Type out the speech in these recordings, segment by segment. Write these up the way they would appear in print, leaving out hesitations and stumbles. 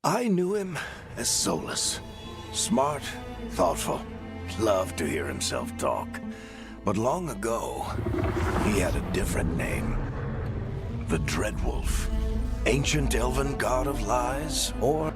I knew him as Solus. Smart, thoughtful, loved to hear himself talk. But long ago, he had a different name. The Dreadwolf. Ancient elven god of lies, or...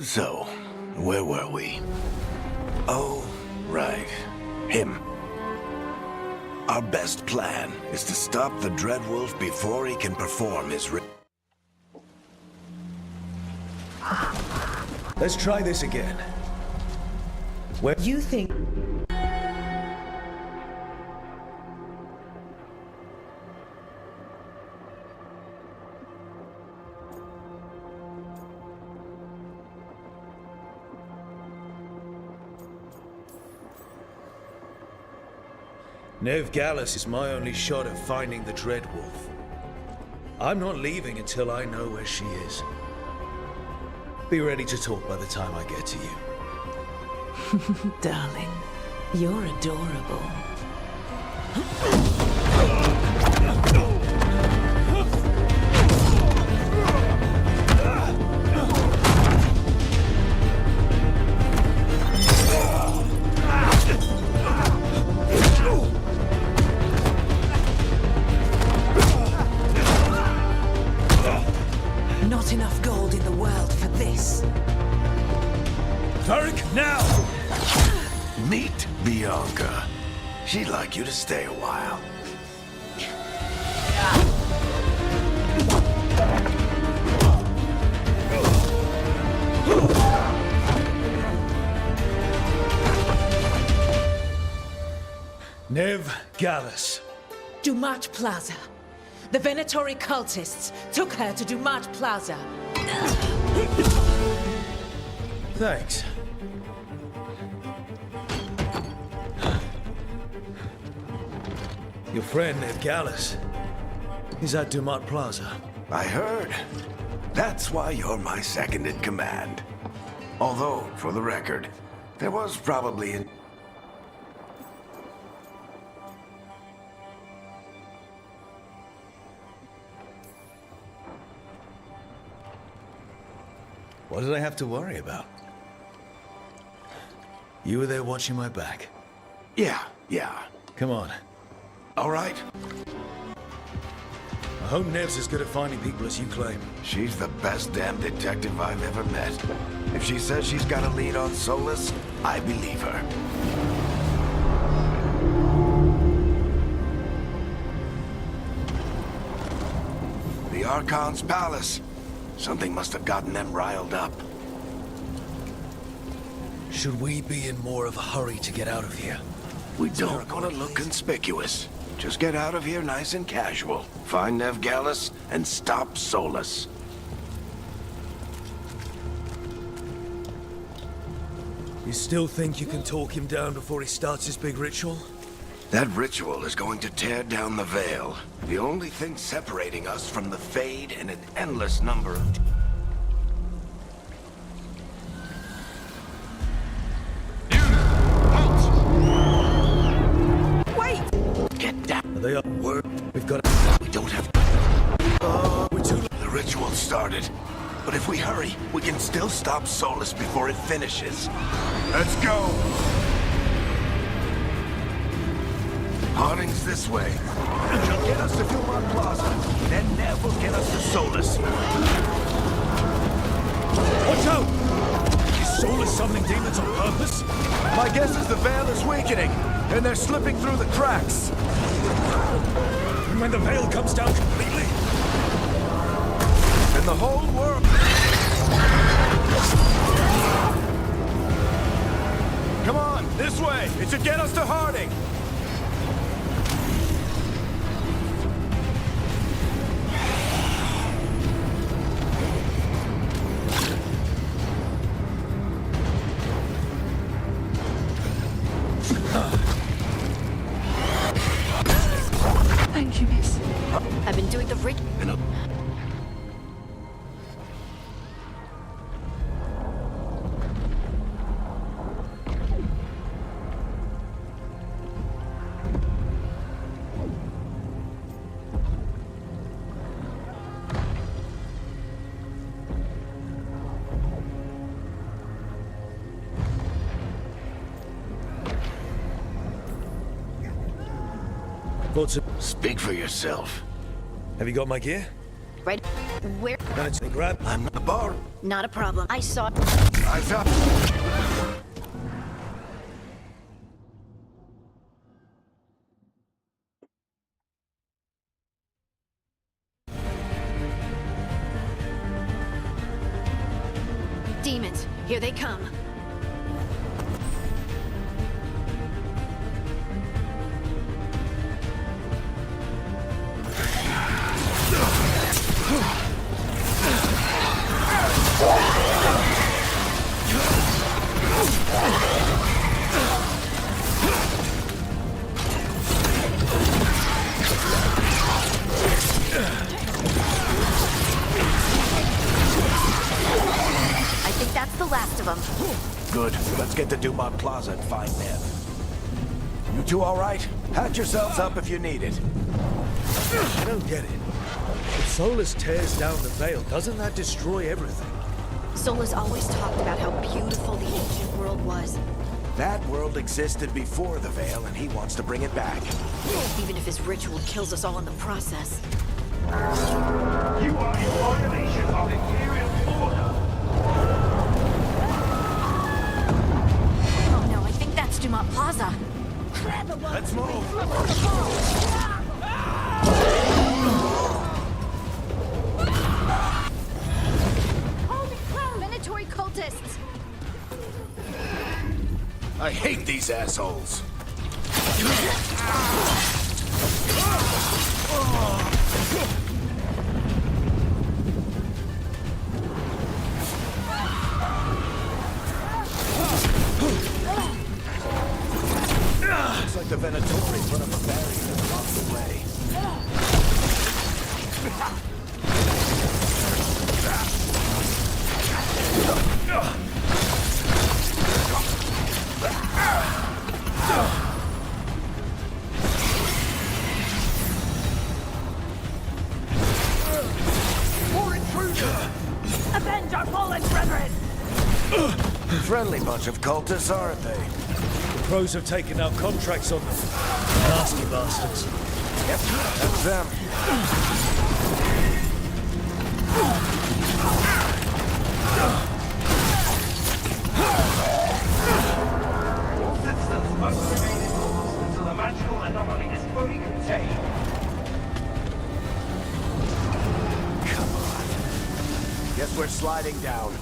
So, where were we? Oh, right. Him. Our best plan is to stop the Dreadwolf before he can perform his Let's try this again. Where You think... Nev Gallus is my only shot at finding the Dreadwolf. I'm not leaving until I know where she is. Be ready to talk by the time I get to you. Darling, you're adorable. Not enough gold in the world for this. Varric, now! Meet Bianca. She'd like you to stay a while. Nev Gallus. Dumat Plaza. The Venatori cultists took her to Dumat Plaza. Thanks. Your friend, Nev Gallus, is at Dumat Plaza. I heard. That's why you're my second in command. Although, for the record, there was probably an... What did I have to worry about? You were there watching my back. Yeah. Come on. All right. I hope Nev's as good at finding people as you claim. She's the best damn detective I've ever met. If she says she's got a lead on Solus, I believe her. The Archon's palace. Something must have gotten them riled up. Should we be in more of a hurry to get out of here? We don't want to look conspicuous. Just get out of here nice and casual. Find Nev Gallus and stop Solus. You still think you can talk him down before he starts his big ritual? That ritual is going to tear down the veil. The only thing separating us from the Fade and an endless number of... Wait! Get down. Are they up? We've got... We don't have... We're too... The ritual started. But if we hurry, we can still stop Solus before it finishes. Let's go! Harding's this way. She'll get us to Dumat Plaza. Then Nev will get us to Solus. Watch out! Is Solus summoning demons on purpose? My guess is the veil is weakening, and they're slipping through the cracks. And when the veil comes down completely? And the whole world... Come on, this way! It should get us to Harding! Thank you, miss. I've been doing the ritual. Speak for yourself. Have you got my gear? Right? Where? Then it's grab. I'm not a bar. Not a problem. I saw. Eyes up! Demons, here they come. I think that's the last of them. Good. Let's get to Dumont Plaza and find Nev. You two all right? Patch yourselves up if you need it. I don't get it. If Solus tears down the veil, doesn't that destroy everything? Solus always talked about how beautiful the ancient world was. That world existed before the veil, and he wants to bring it back. Even if his ritual kills us all in the process. You are in violation of Imperial order. Oh no, I think that's Dumont Plaza. Let's move! Holy crap! Venatori cultists! I hate these assholes. Looks like the Venatori put up a barrier to block the way. More intruders! Avenge our fallen brethren! Friendly bunch of cultists, aren't they? The pros have taken out contracts on them. Nasty bastards. Yep, that's them. All citizens must remain indoors until the magical anomaly is fully contained. Come on. Guess we're sliding down.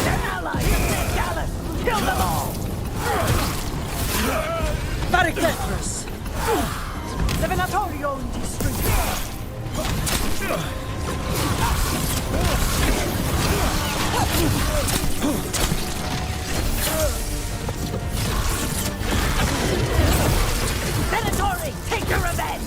Their allies, Gallus! Kill them all! Barricators! The Venatori own these streets! Venatori, take your revenge!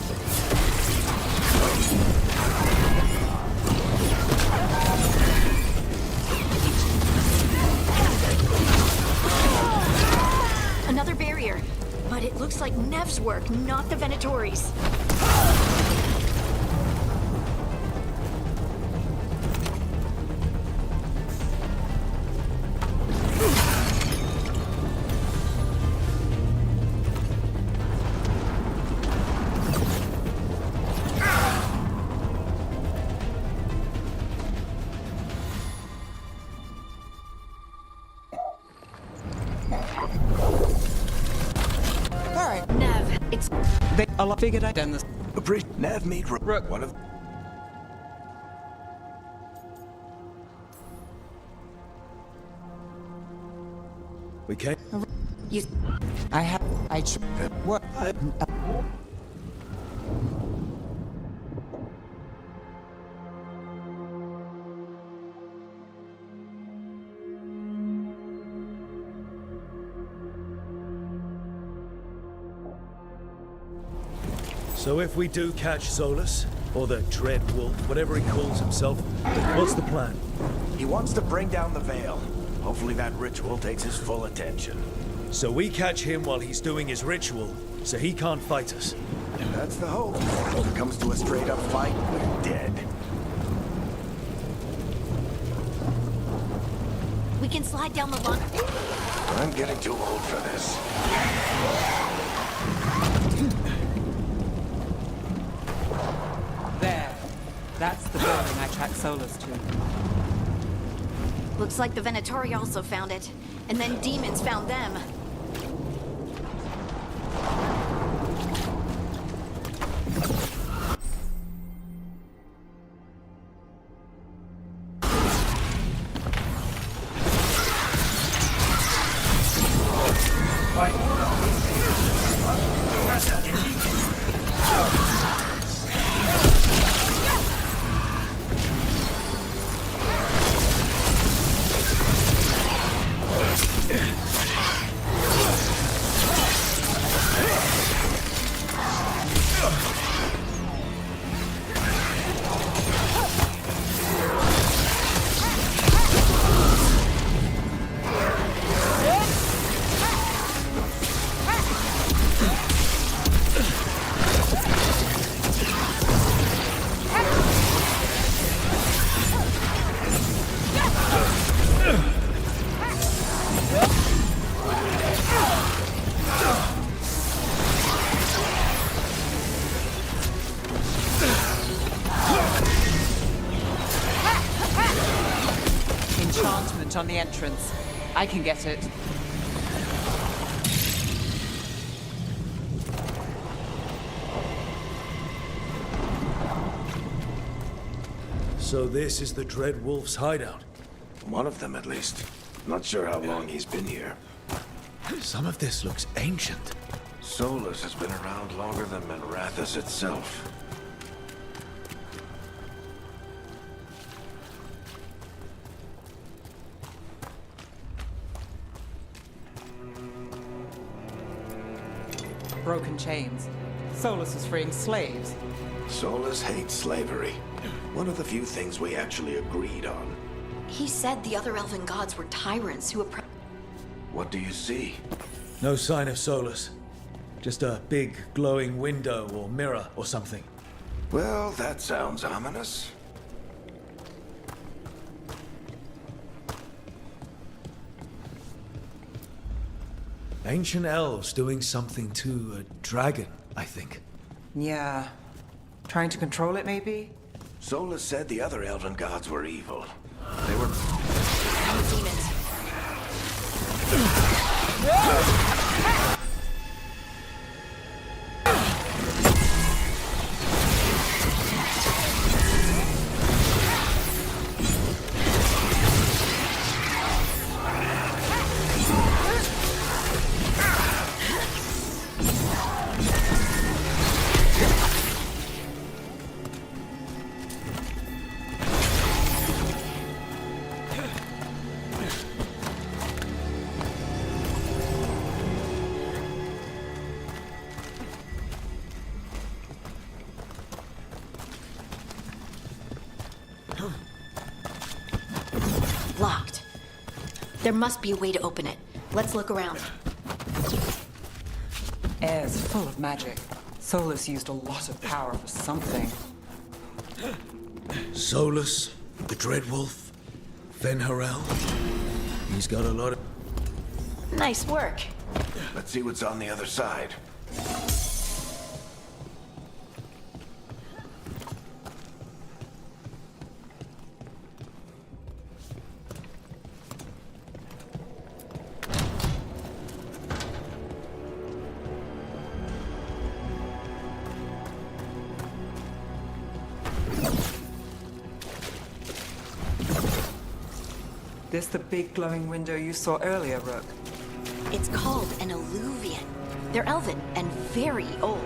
Another barrier. But it looks like Nev's work, not the Venatori's. Alright, Nev, it's... I figured I'd done this. Nav meet Rook, one of... We came. You... What? So if we do catch Solus, or the Dread Wolf, whatever he calls himself, what's the plan? He wants to bring down the veil. Hopefully that ritual takes his full attention. So we catch him while he's doing his ritual, so he can't fight us. That's the hope. If it comes to a straight-up fight, we're dead. We can slide down the long... I'm getting too old for this. There. That's the building I tracked Solus to. Looks like the Venatori also found it. And then demons found them. Enchantment on the entrance. I can get it. So this is the Dread Wolf's hideout. One of them, at least. Not sure how long he's been here. Some of this looks ancient. Solus has been around longer than Manrathus itself. Broken chains. Solus is freeing slaves. Solus hates slavery. One of the few things we actually agreed on. He said the other elven gods were tyrants who What do you see? No sign of Solus. Just a big glowing window or mirror or something. Well, that sounds ominous. Ancient elves doing something to a dragon, I think. Yeah. Trying to control it, maybe? Solus said the other elven gods were evil. They were... demons. Locked. There must be a way to open it. Let's look around. Air's full of magic. Solus used a lot of power for something. Solus, the Dread Wolf, Fenharel. He's got a lot of... Nice work. Let's see what's on the other side. This the big glowing window you saw earlier, Rook? It's called an alluvian. They're elven and very old.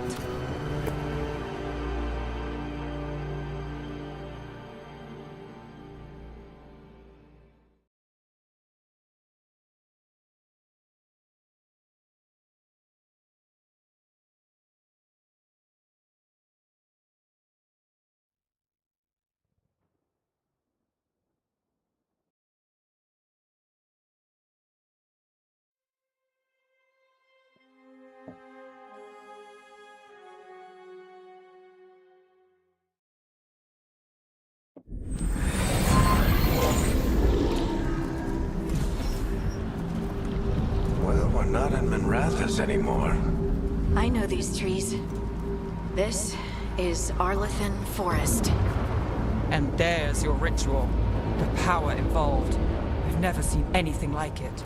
You're not in Minrathous anymore. I know these trees. This is Arlethan Forest. And there's your ritual. The power involved. I've never seen anything like it.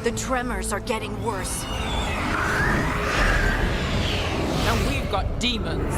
The tremors are getting worse. And we've got demons.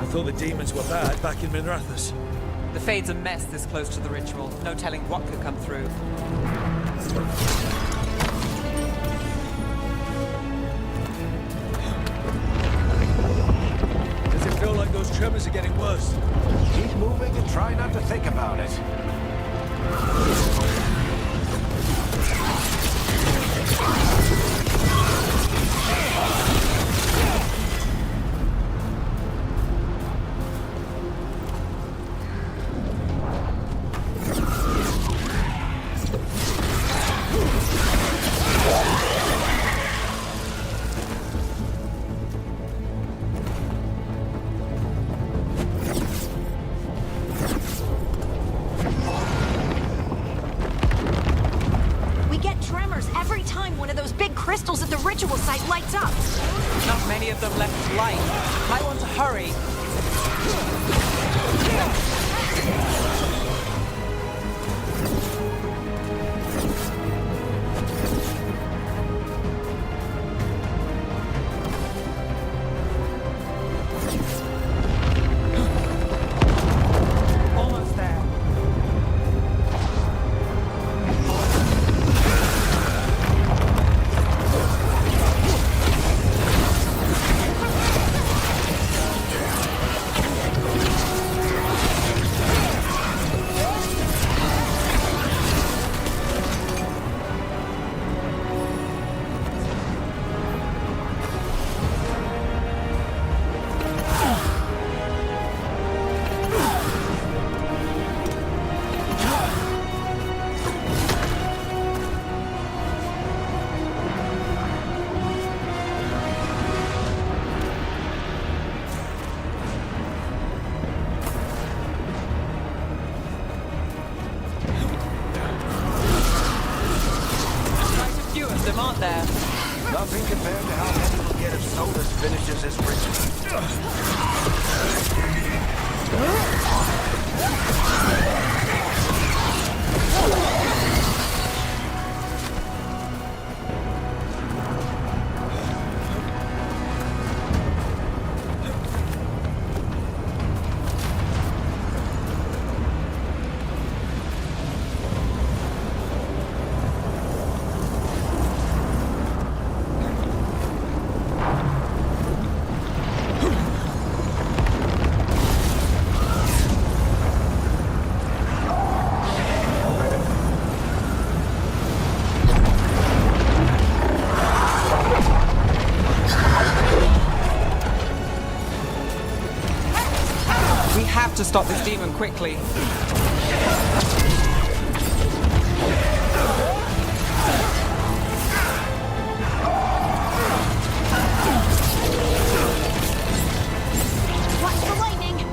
I thought the demons were bad back in Minrathous. The Fade's a mess this close to the ritual. No telling what could come through. Does it feel like those tremors are getting worse? Keep moving and try not to think about it. Crystals at the ritual site lights up. Not many of them left light. Might want to hurry. Almost there. Them aren't there. Nothing compared to how many we'll get if Solus finishes his ritual. We have to stop this demon quickly. Watch the lightning!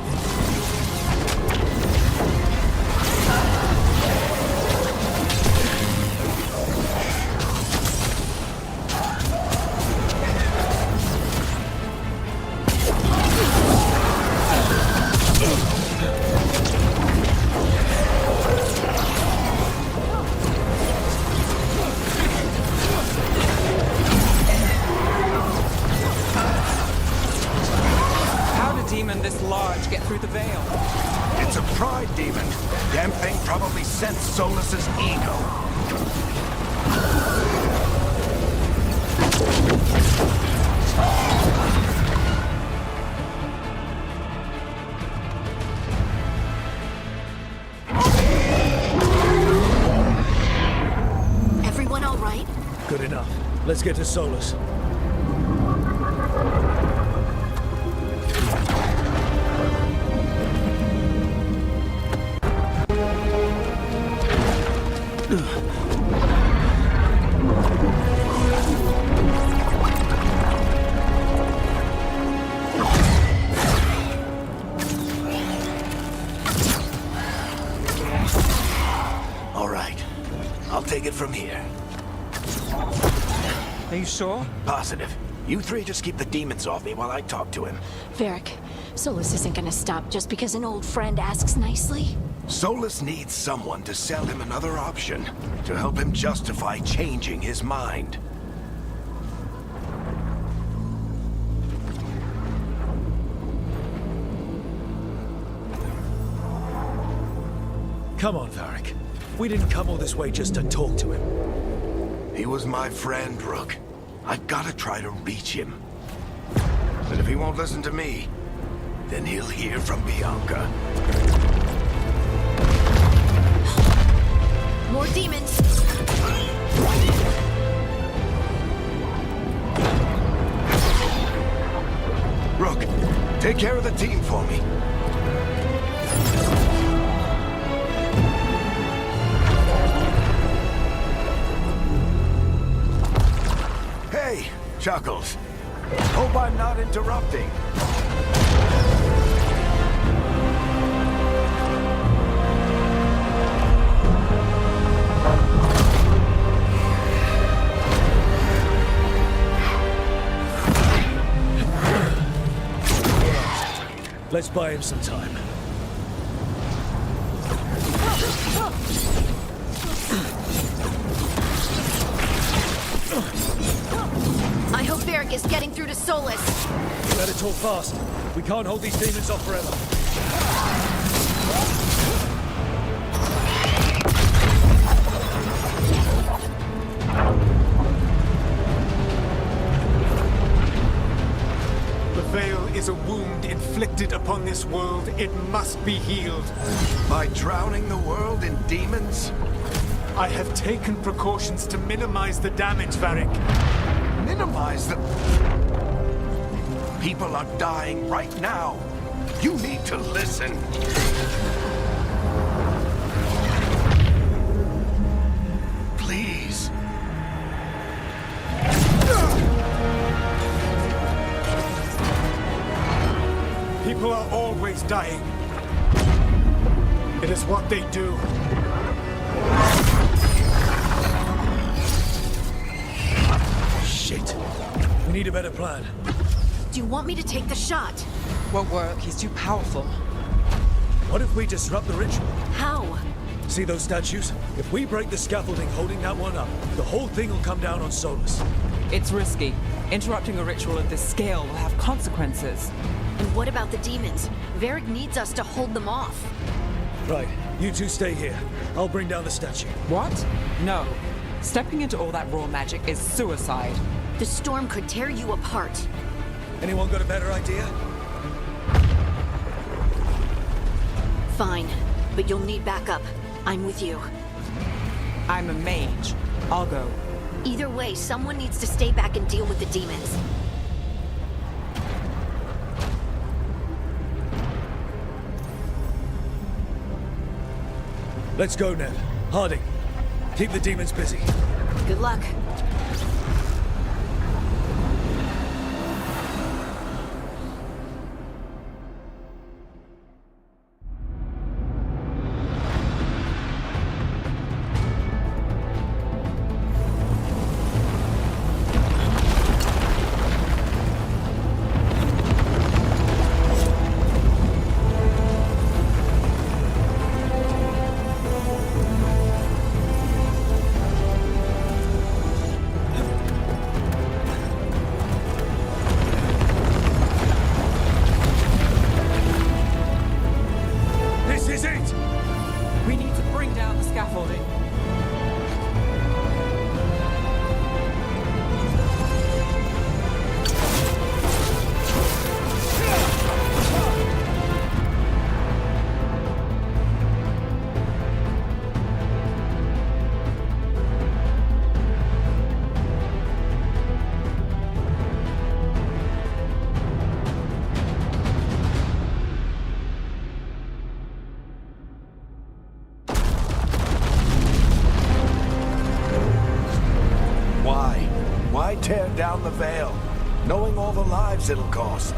Demon this large get through the veil? It's a pride demon. Damn thing probably sensed Solus's ego. Let's get to Solus. All right. I'll take it from here. Are you sure? Positive. You three just keep the demons off me while I talk to him. Varric, Solus isn't gonna stop just because an old friend asks nicely. Solus needs someone to sell him another option, to help him justify changing his mind. Come on, Varric. We didn't come all this way just to talk to him. He was my friend, Rook. I've gotta try to reach him. But if he won't listen to me, then he'll hear from Bianca. More demons! Rook, take care of the team for me. Hey, Chuckles. Hope I'm not interrupting. Let's buy him some time. I hope Varric is getting through to Solus. You better talk fast. We can't hold these demons off forever. The veil is a wound inflicted upon this world. It must be healed. By drowning the world in demons? I have taken precautions to minimize the damage, Varric. Minimize the... People are dying right now. You need to listen. Please. People are always dying. It is what they do. Shit. We need a better plan. Do you want me to take the shot? Won't work. He's too powerful. What if we disrupt the ritual? How? See those statues? If we break the scaffolding holding that one up, the whole thing will come down on Solus. It's risky. Interrupting a ritual of this scale will have consequences. And what about the demons? Varric needs us to hold them off. Right, you two stay here. I'll bring down the statue. What? No. Stepping into all that raw magic is suicide. The storm could tear you apart. Anyone got a better idea? Fine, but you'll need backup. I'm with you. I'm a mage. I'll go. Either way, someone needs to stay back and deal with the demons. Let's go, Ned. Harding, keep the demons busy. Good luck. down the Veil, knowing all the lives it'll cost.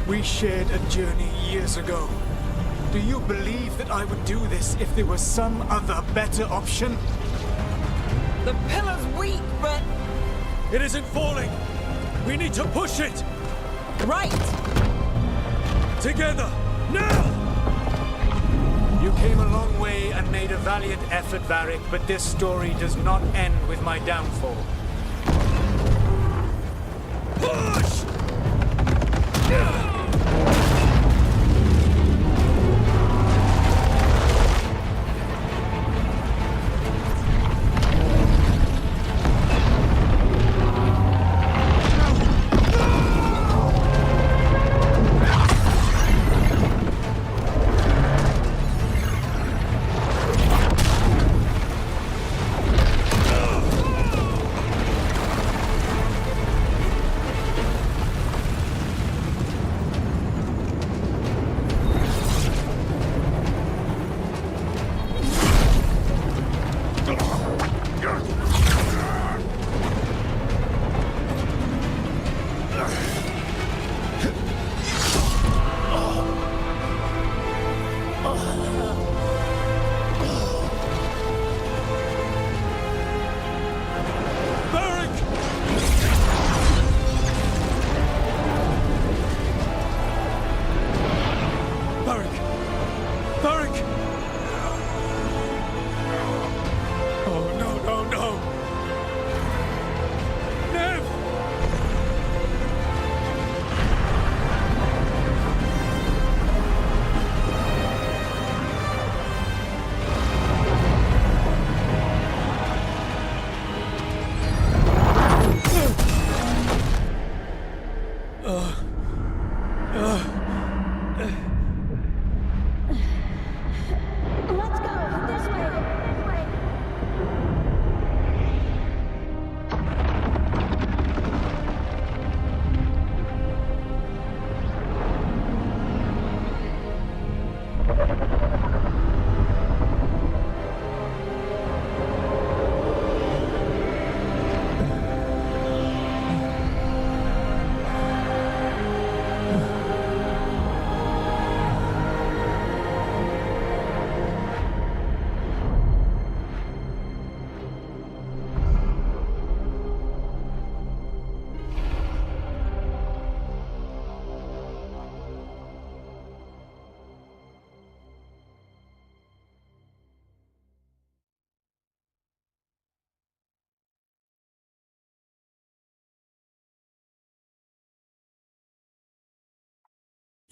We shared a journey years ago. Do you believe that I would do this if there was some other better option? The pillar's weak, but... It isn't falling! We need to push it! Right! Together! Now! You came a long way and made a valiant effort, Varric, but this story does not end with my downfall. Push!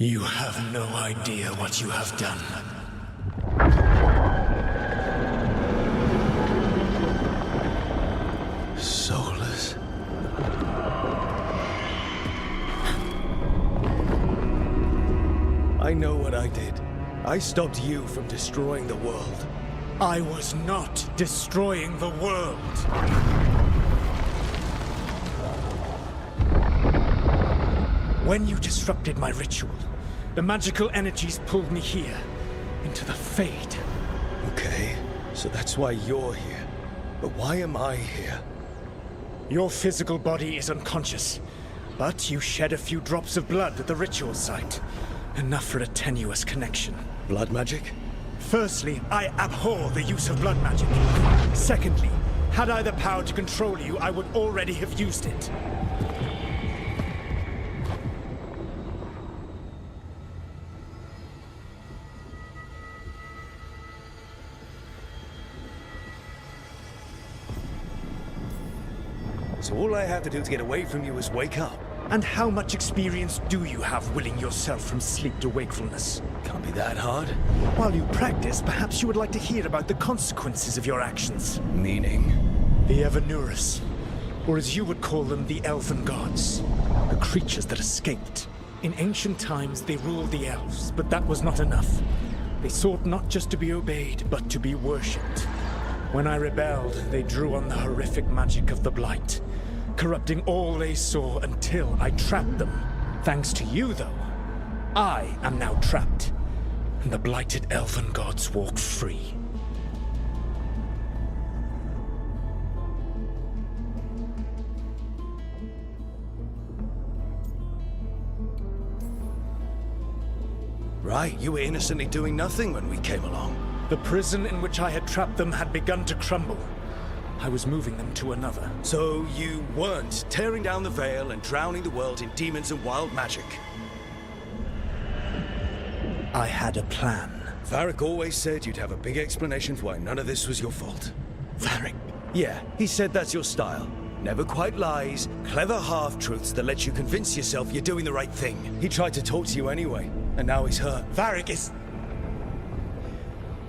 You have no idea what you have done. Soulless. I know what I did. I stopped you from destroying the world. I was not destroying the world. When you disrupted my ritual, the magical energies pulled me here, into the Fade. Okay, so that's why you're here. But why am I here? Your physical body is unconscious, but you shed a few drops of blood at the ritual site. Enough for a tenuous connection. Blood magic? Firstly, I abhor the use of blood magic. Secondly, had I the power to control you, I would already have used it. So all I have to do to get away from you is wake up? And how much experience do you have willing yourself from sleep to wakefulness? Can't be that hard. While you practice, perhaps you would like to hear about the consequences of your actions. Meaning? The Evanurus, or as you would call them, the Elven Gods. The creatures that escaped. In ancient times, they ruled the elves, but that was not enough. They sought not just to be obeyed, but to be worshipped. When I rebelled, they drew on the horrific magic of the Blight, corrupting all they saw until I trapped them. Thanks to you, though, I am now trapped, and the blighted Elven Gods walk free. Right, you were innocently doing nothing when we came along. The prison in which I had trapped them had begun to crumble. I was moving them to another. So you weren't tearing down the veil and drowning the world in demons and wild magic. I had a plan. Varric always said you'd have a big explanation for why none of this was your fault. Varric. Yeah, he said that's your style. Never quite lies, clever half-truths that let you convince yourself you're doing the right thing. He tried to talk to you anyway, and now he's hurt. Varric is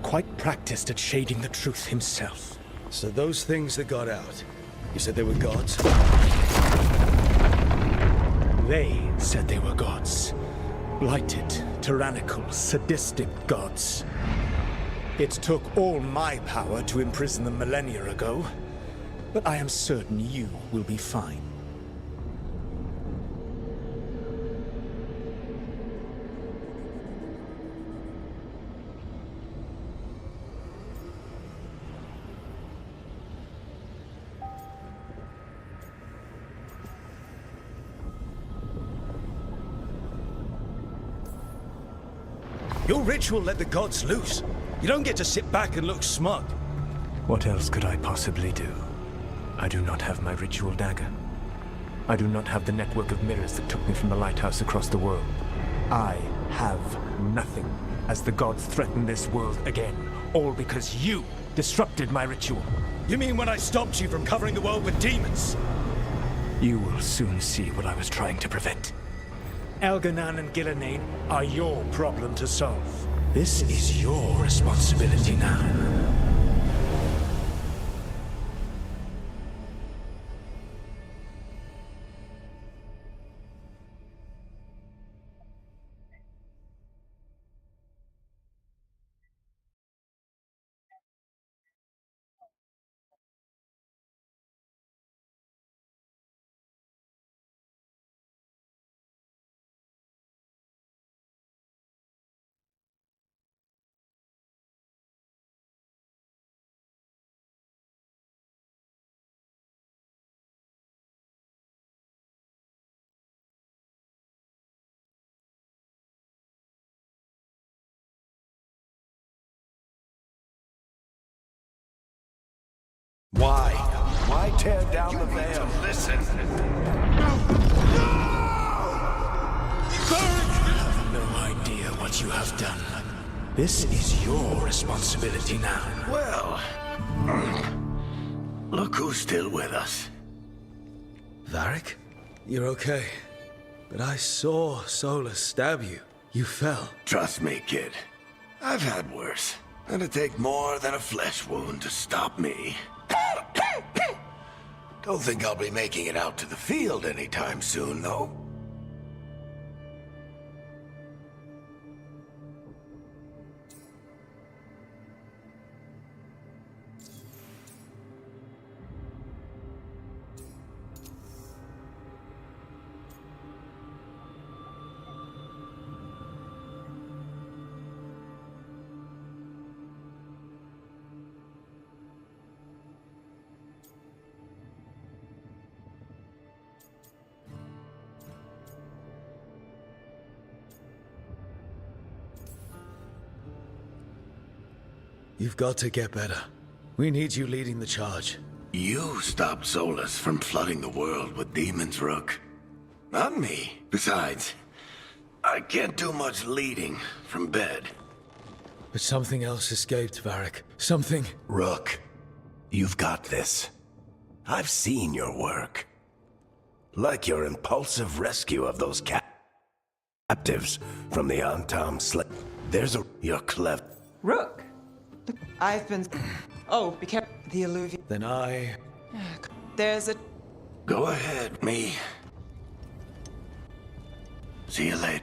quite practiced at shading the truth himself. So those things that got out, you said they were gods? They said they were gods. Blighted, tyrannical, sadistic gods. It took all my power to imprison them millennia ago, but I am certain you will be fine. Your ritual let the gods loose. You don't get to sit back and look smug. What else could I possibly do? I do not have my ritual dagger. I do not have the network of mirrors that took me from the lighthouse across the world. I have nothing as the gods threaten this world again. All because you disrupted my ritual. You mean when I stopped you from covering the world with demons? You will soon see what I was trying to prevent. Elganan and Gillenane are your problem to solve. This is your responsibility now. Why? Why tear down the veil? Listen. You have no idea what you have done. This is your responsibility now. Well, look who's still with us. Varric? You're okay. But I saw Solus stab you. You fell. Trust me, kid. I've had worse. It'd take more than a flesh wound to stop me. Don't think I'll be making it out to the field anytime soon, though. You've got to get better. We need you leading the charge. You stopped Solus from flooding the world with demons, Rook. Not me. Besides, I can't do much leading from bed. But something else escaped, Varric. Something... Rook, you've got this. I've seen your work. Like your impulsive rescue of those captives from the Antam slave. You're clever. Rook! I've been... Oh, be careful. The alluvium... Then I... There's a... Go ahead, me. See you later.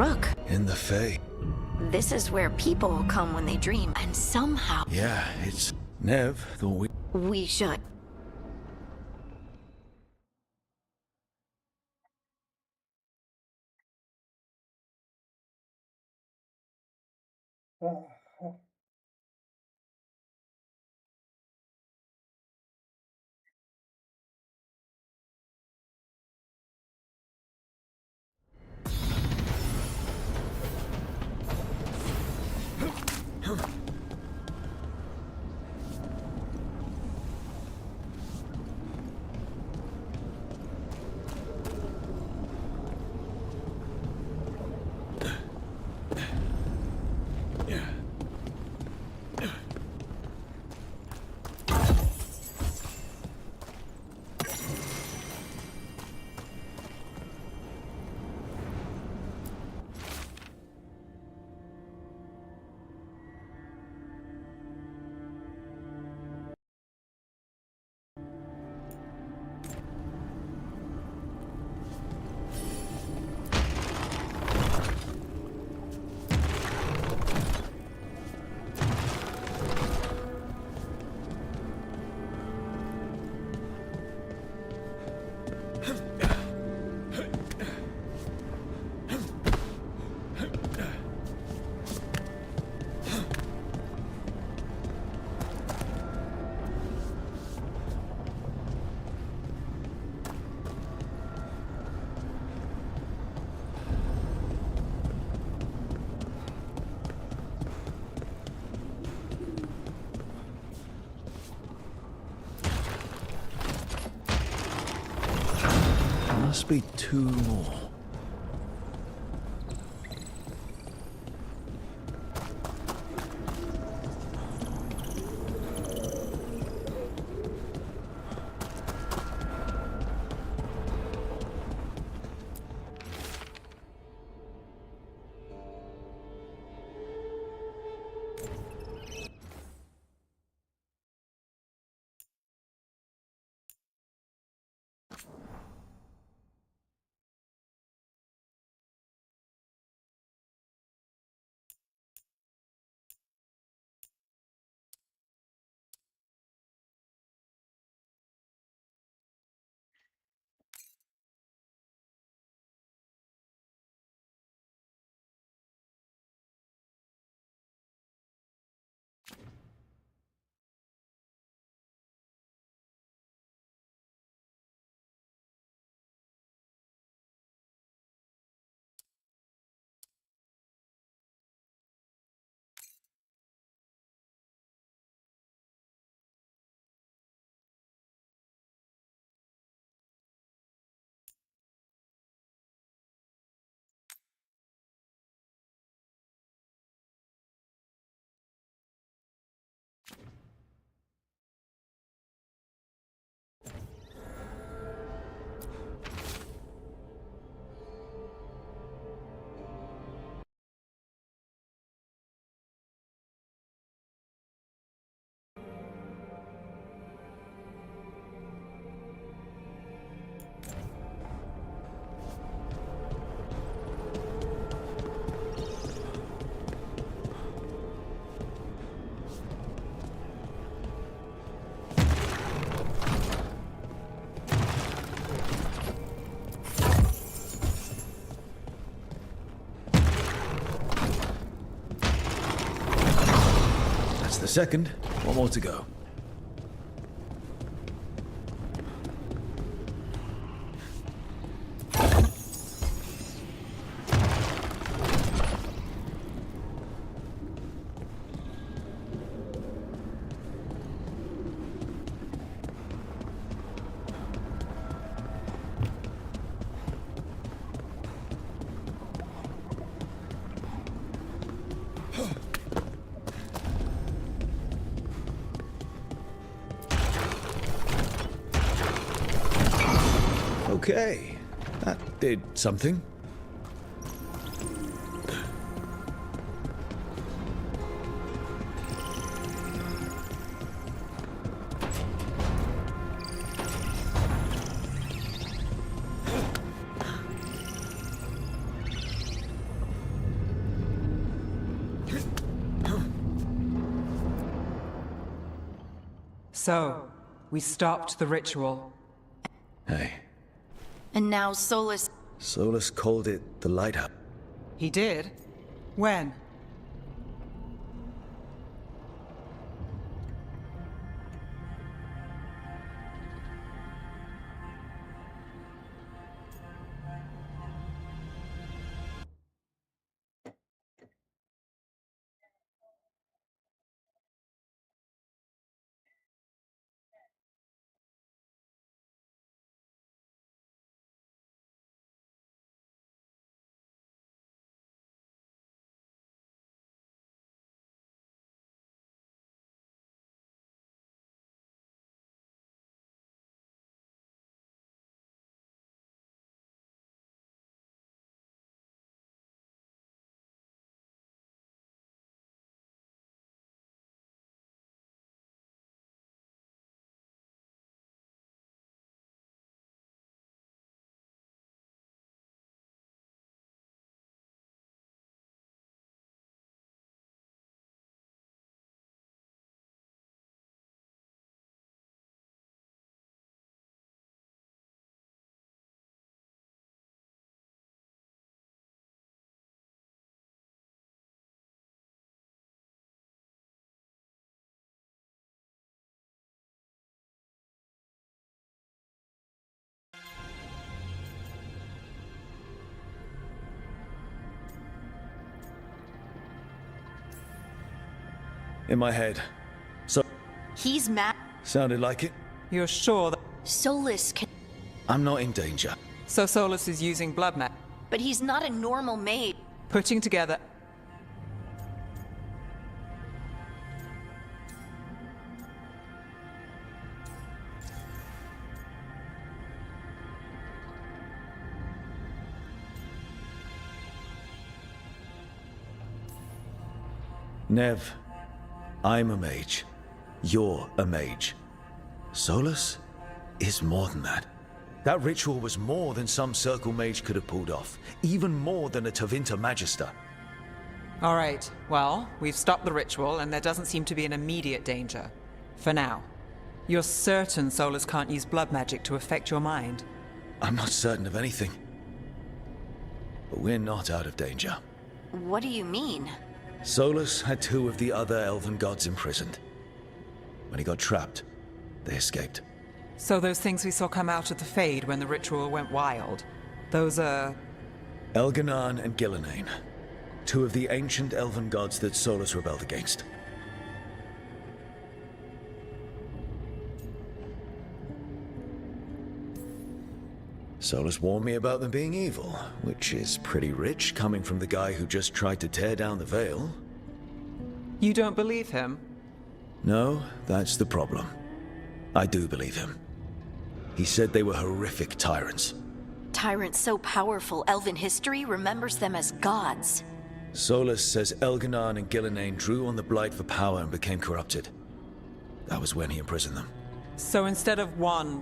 brook. In the Fae. This is where people come when they dream, and somehow Yeah, it's... Nev thought we should. must be 2 more. The second, one more to go. Okay, that did something. So, we stopped the ritual. Hey, And now Solus... Solus called it the Lighthouse. He did? When? In my head. So, He's mad. sounded like it. You're sure that... Solus can... I'm not in danger. So Solus is using blood magic, But he's not a normal mage. putting together... Nev, I'm a mage. You're a mage. Solus is more than that. That ritual was more than some circle mage could have pulled off. Even more than a Tevinter Magister. All right, well, we've stopped the ritual, and there doesn't seem to be an immediate danger. For now. You're certain Solus can't use blood magic to affect your mind? I'm not certain of anything. But we're not out of danger. What do you mean? Solus had 2 of the other elven gods imprisoned. When he got trapped, they escaped. So those things we saw come out of the Fade when the ritual went wild, those are... Elganan and Gillenane. 2 of the ancient elven gods that Solus rebelled against. Solus warned me about them being evil, which is pretty rich coming from the guy who just tried to tear down the veil. You don't believe him? No, that's the problem. I do believe him. He said they were horrific tyrants. Tyrants so powerful, elven history remembers them as gods. Solus says Elganan and Gillenane drew on the Blight for power and became corrupted. That was when he imprisoned them. So instead of one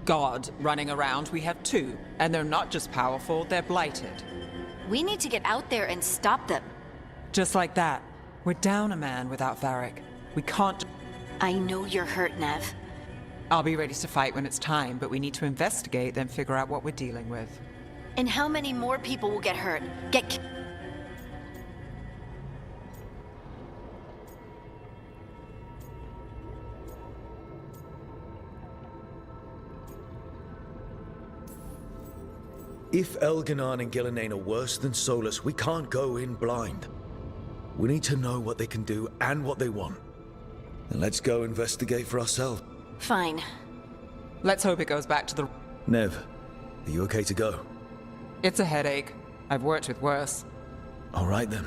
god running around, we have 2. And they're not just powerful, they're blighted. We need to get out there and stop them. Just like that. We're down a man without Varric. We can't... I know you're hurt, Nev. I'll be ready to fight when it's time, but we need to investigate, then figure out what we're dealing with. And how many more people will get hurt? If Elganan and Gillenane are worse than Solus, we can't go in blind. We need to know what they can do and what they want. And let's go investigate for ourselves. Fine. Let's hope it goes back to the... Nev, are you okay to go? It's a headache. I've worked with worse. All right then.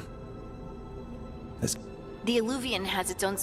Let's... The Alluvian has its own...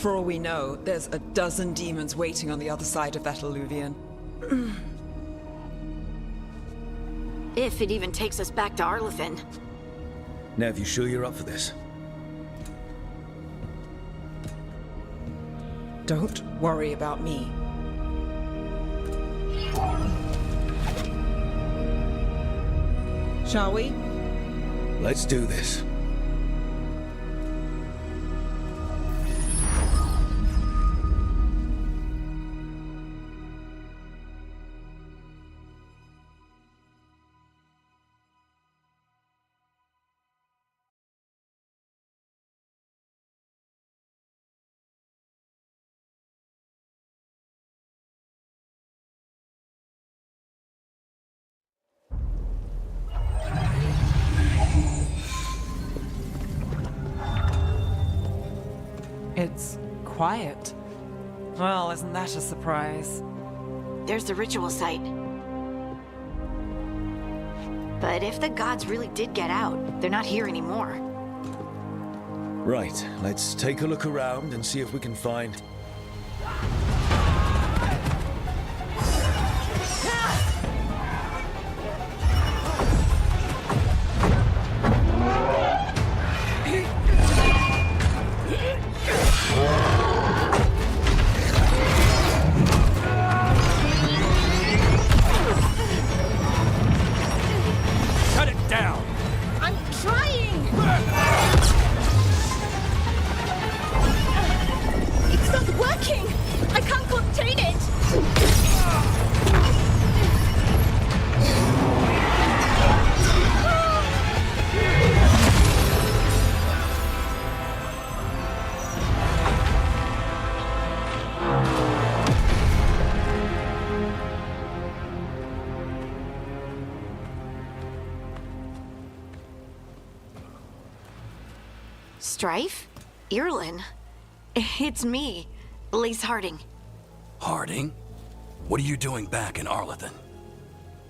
For all we know, there's a dozen demons waiting on the other side of that alluvion. If it even takes us back to Arlathan. Nev, you sure you're up for this? Don't worry about me. Shall we? Let's do this. It's quiet. Well, isn't that a surprise? There's the ritual site. But if the gods really did get out, they're not here anymore. Right, let's take a look around and see if we can find... Cut it down! I'm trying! It's not working! I can't contain it! Strife? Irlin? It's me, Blaze Harding. Harding? What are you doing back in Arlathan?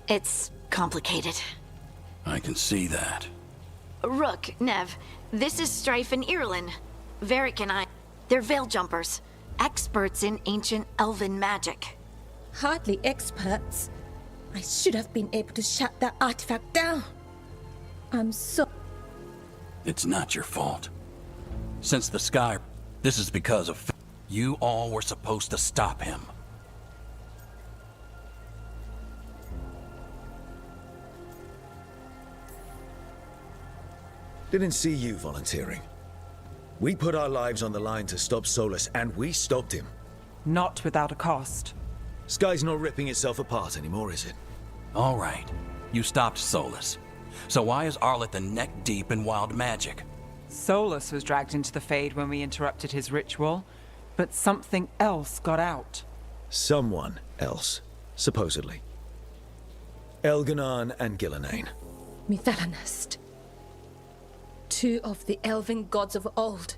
It's complicated. I can see that. Rook, Nev, this is Strife and Irlin. Varric and I, they're veil jumpers. Experts in ancient elven magic. Hardly experts. I should have been able to shut that artifact down. I'm so... It's not your fault. Since the sky, this is because of... You all were supposed to stop him. Didn't see you volunteering. We put our lives on the line to stop Solus, and we stopped him. Not without a cost. Sky's not ripping itself apart anymore, is it? All right. You stopped Solus. So why is Arlathan neck deep in wild magic? Solus was dragged into the Fade when we interrupted his ritual, but something else got out. Someone else, supposedly. Elganon and Gillenane. Mythalanast. Two of the elven gods of old.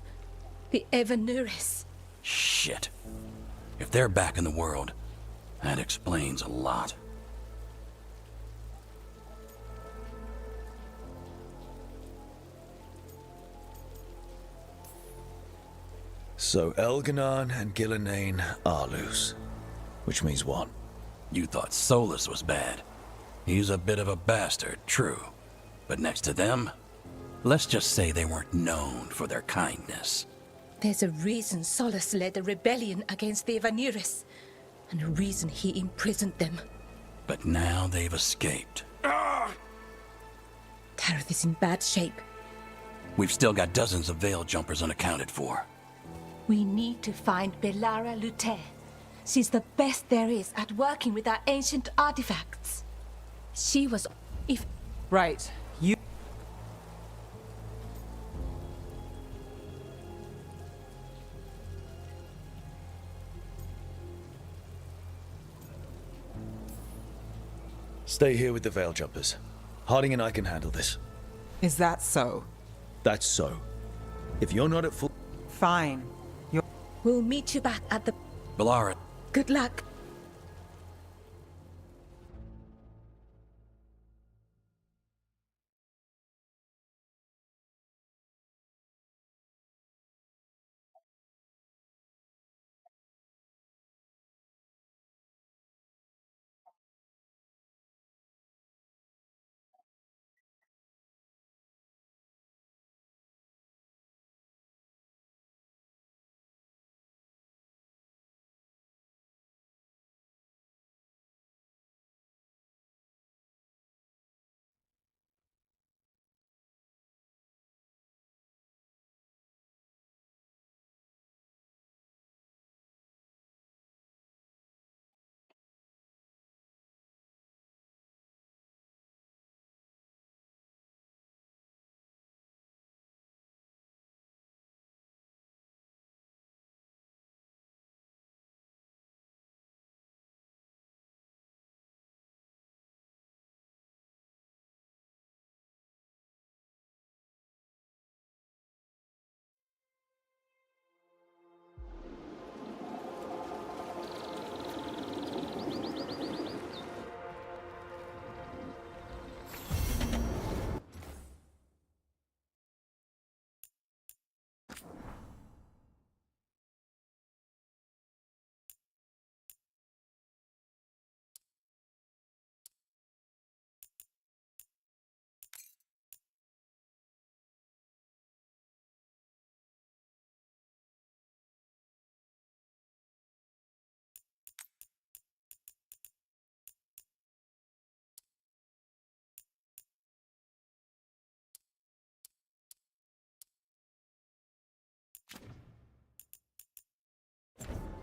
The Evanuris. Shit. If they're back in the world, that explains a lot. So Elganon and Gillenane are loose. Which means what? You thought Solus was bad. He's a bit of a bastard, true. But next to them, let's just say they weren't known for their kindness. There's a reason Solus led a rebellion against the Evanuris, and a reason he imprisoned them. But now they've escaped. Tareth is in bad shape. We've still got dozens of veil jumpers unaccounted for. We need to find Belara Lute. She's the best there is at working with our ancient artifacts. She was... if... Right. You... Stay here with the Veil Jumpers. Harding and I can handle this. Is that so? That's so. If you're not at full... Fine. We'll meet you back at the... Belara, Good luck.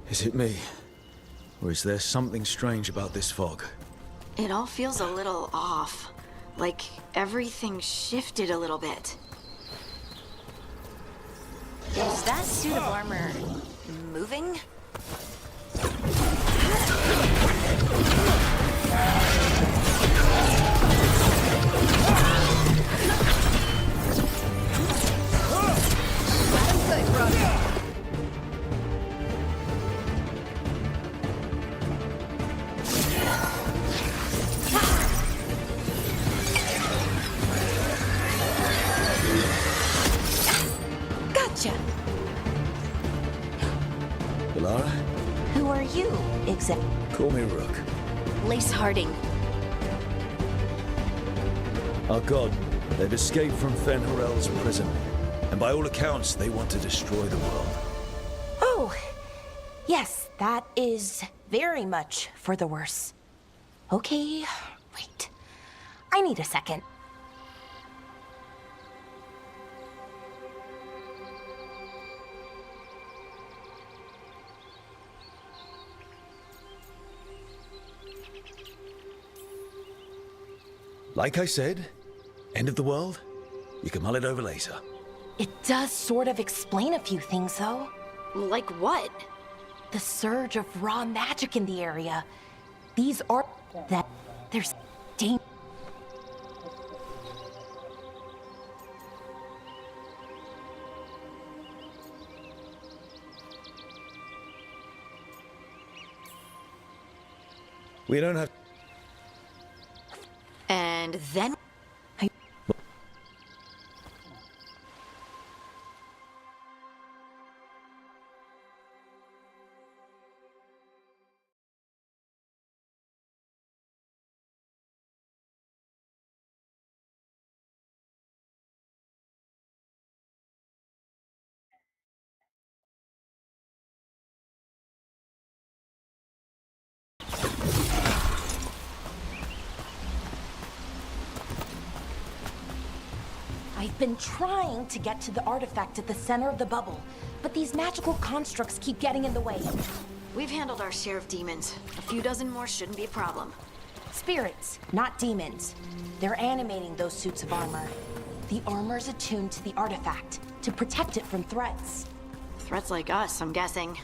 Is it me? Or is there something strange about this fog? It all feels a little off. Like everything shifted a little bit. Is that suit of armor moving? Gotcha. Velara? Who are you, exactly? Call me Rook. Lace Harding. Our god, they've escaped from Fen'Harel's prison. And by all accounts, they want to destroy the world. Oh, yes, that is very much for the worse. Okay, wait. I need a second. Like I said, end of the world? You can mull it over later. It does sort of explain a few things, though. Like what? The surge of raw magic in the area. These are... that... there's... danger. We don't have... And then... I've been trying to get to the artifact at the center of the bubble, but these magical constructs keep getting in the way. We've handled our share of demons. A few dozen more shouldn't be a problem. Spirits, not demons. They're animating those suits of armor. The armor's attuned to the artifact to protect it from threats. Threats like us, I'm guessing.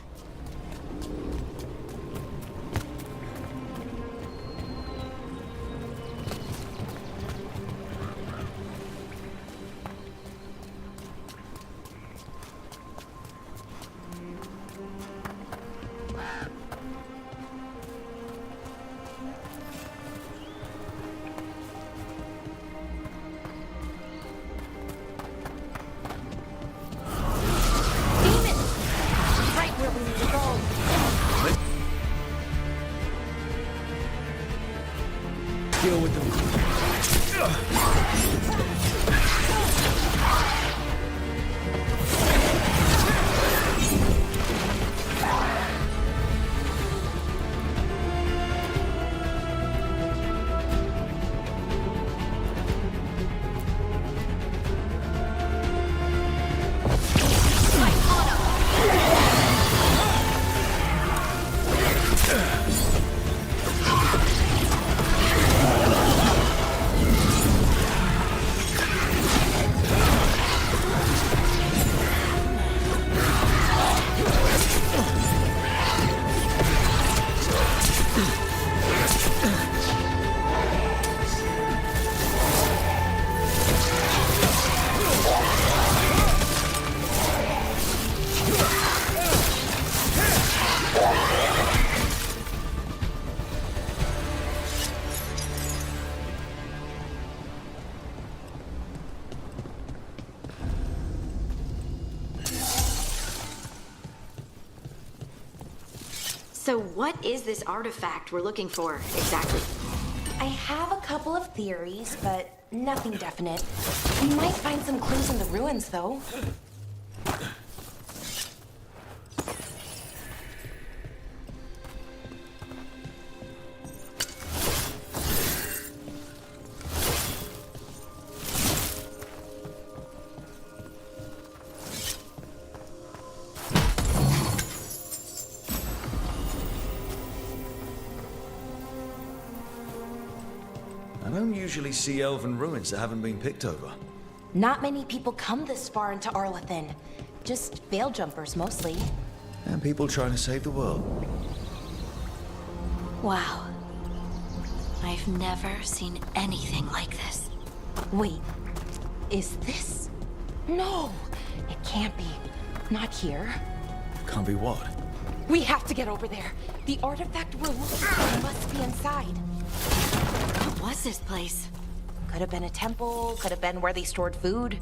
Deal with them. So what is this artifact we're looking for, exactly? I have a couple of theories, but nothing definite. We might find some clues in the ruins, though. usually see elven ruins that haven't been picked over. Not many people come this far into Arlathan. Just veil jumpers, mostly. And people trying to save the world. Wow. I've never seen anything like this. Wait, is this? No, it can't be. Not here. Can't be what? We have to get over there. The artifact we're looking for must be inside. What was this place? Could have been a temple, could have been where they stored food.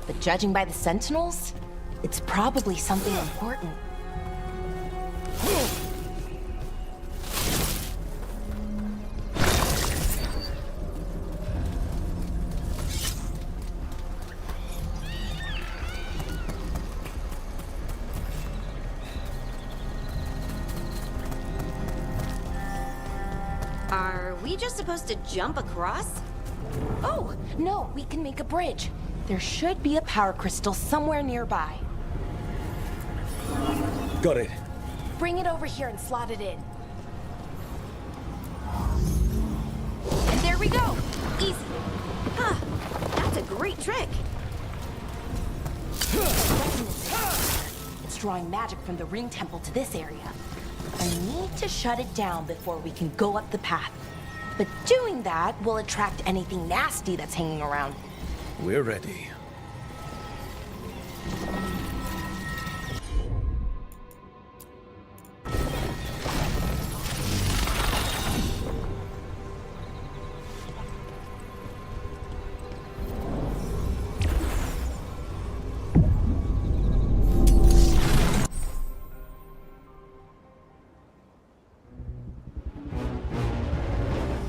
But judging by the sentinels, it's probably something important. Are we just supposed to jump across? Oh, no, we can make a bridge. There should be a power crystal somewhere nearby. Got it. Bring it over here and slot it in. And there we go! Easy. Huh. That's a great trick. It's drawing magic from the ring temple to this area. I need to shut it down before we can go up the path. But doing that will attract anything nasty that's hanging around. We're ready.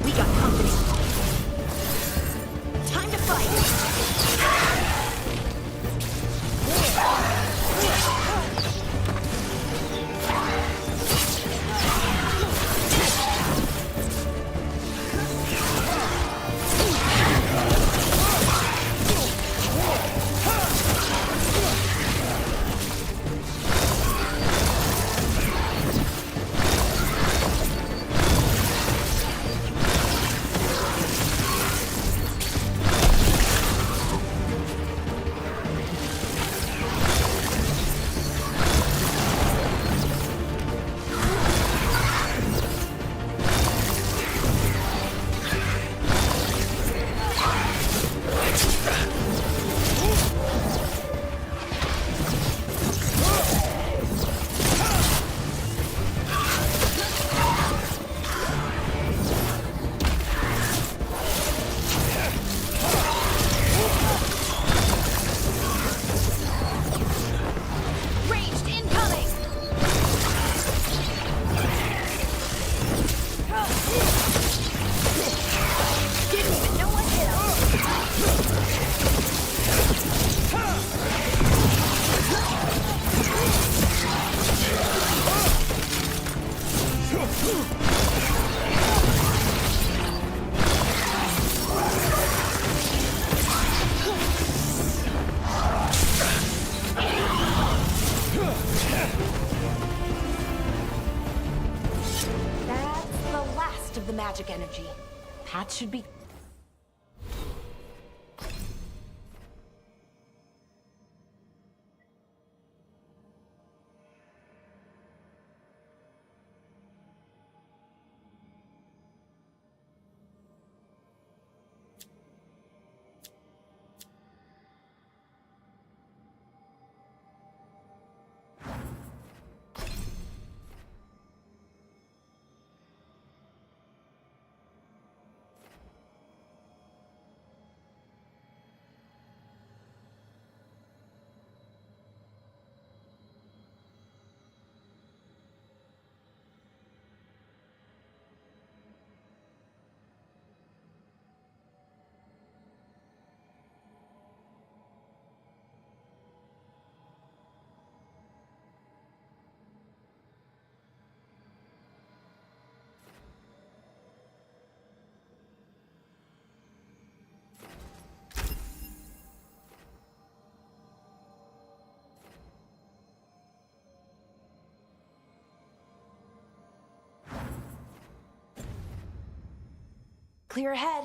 We got company. Time to fight. Ranged incoming. Didn't even know what hit That's the last of the magic energy. Path should be... Clear ahead.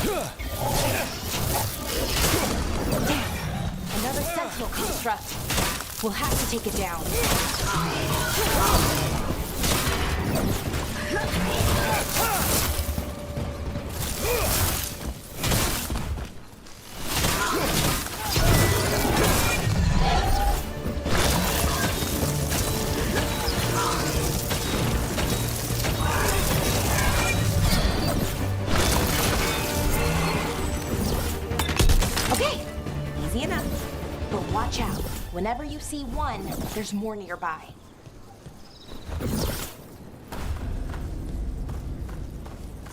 Another sentinel construct. We'll have to take it down. Okay, easy enough. But watch out. Whenever you see one, there's more nearby.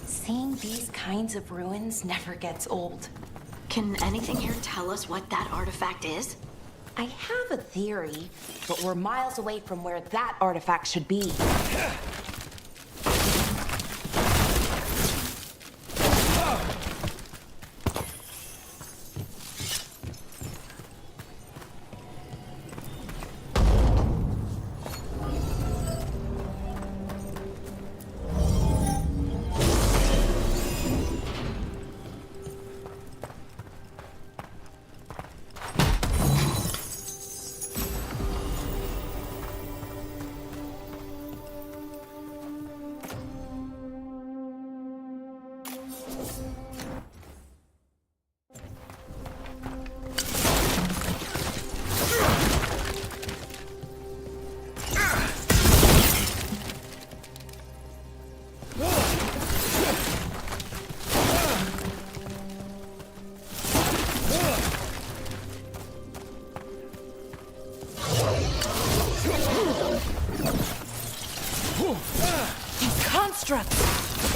Seeing these kinds of ruins never gets old. Can anything here tell us what that artifact is? I have a theory, but we're miles away from where that artifact should be.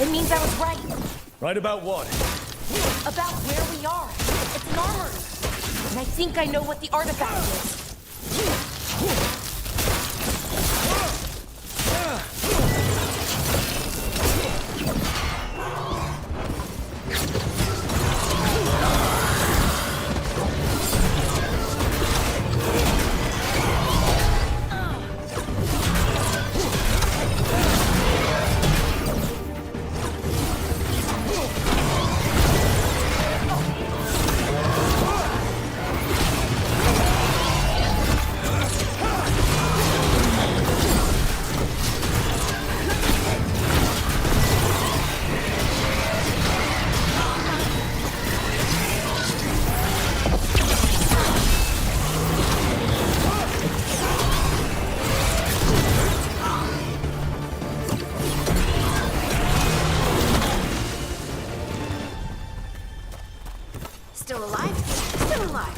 It means I was right. Right about what? About where we are. It's an armory. And I think I know what the artifact is. Still alive? Still alive.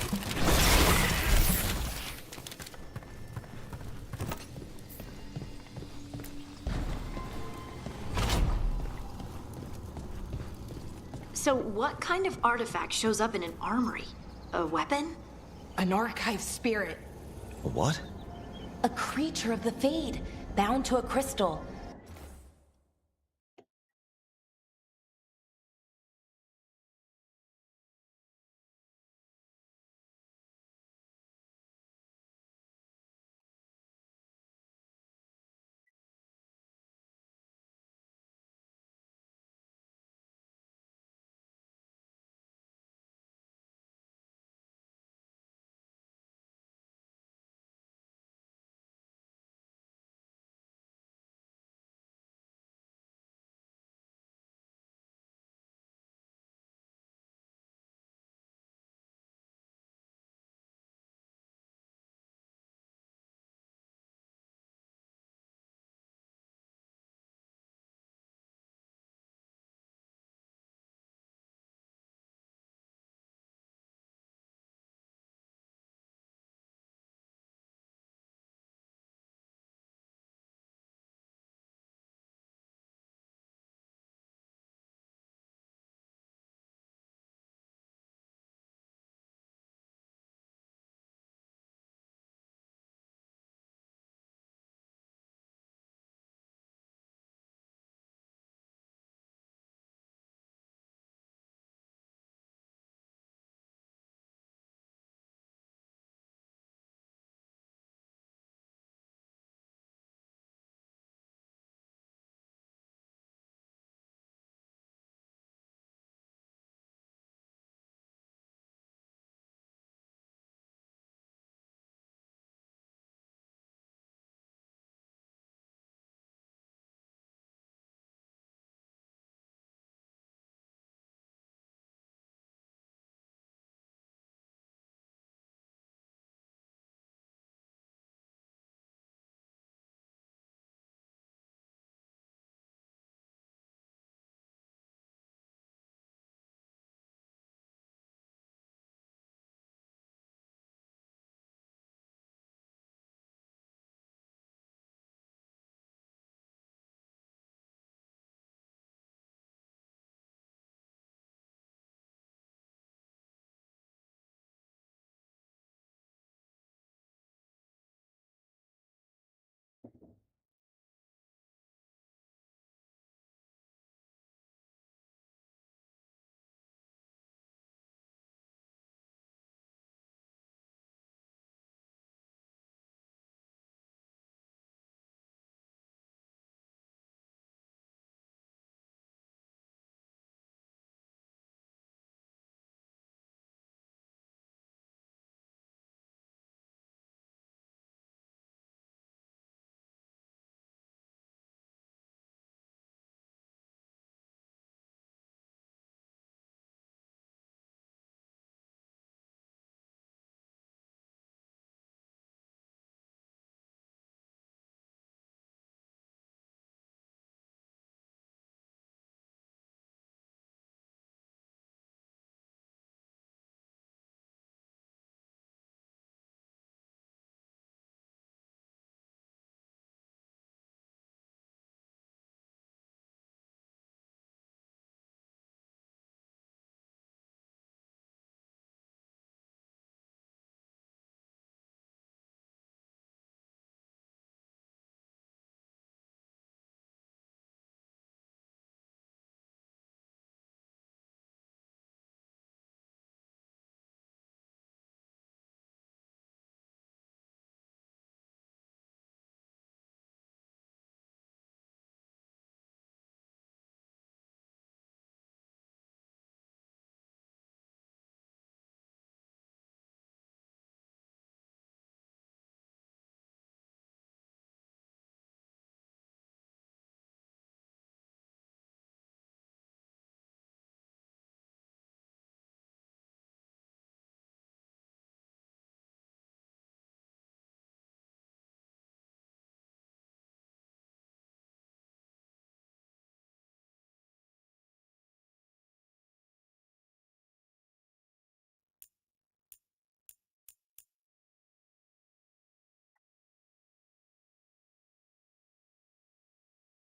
So what kind of artifact shows up in an armory? A weapon? An archive spirit. A what? A creature of the Fade, bound to a crystal.